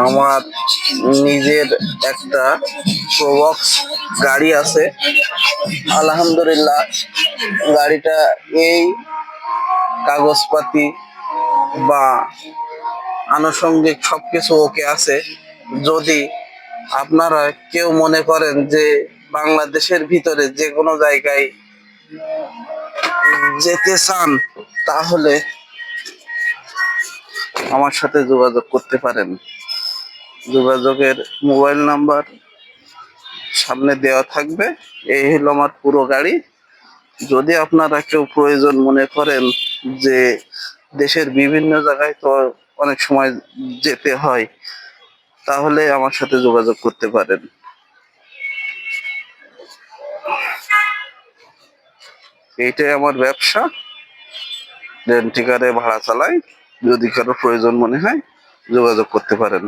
আমার নিজের একটা প্রোবক্স গাড়ি আছে। আলহামদুলিল্লাহ, গাড়িটা এই কাগজপাতি বা আনুষঙ্গিক সবকিছু ওকে আছে। যদি আপনারা কেউ মনে করেন যে বাংলাদেশের ভিতরে যে কোনো জায়গায় যেতে চান, তাহলে আমার সাথে যোগাযোগ করতে পারেন। যোগাযোগের মোবাইল নাম্বার সামনে দেওয়া থাকবে। এই হলো আমার পুরো গাড়ি। যদি আপনারা কেউ প্রয়োজন মনে করেন যে দেশের বিভিন্ন জায়গায় তো অনেক সময় যেতে হয়, তাহলে আমার সাথে যোগাযোগ করতে পারেন। এইটাই আমার ব্যবসা, রেন্টিকারে ভাড়া চালাই। যদি কারো প্রয়োজন মনে হয় যোগাযোগ করতে পারেন।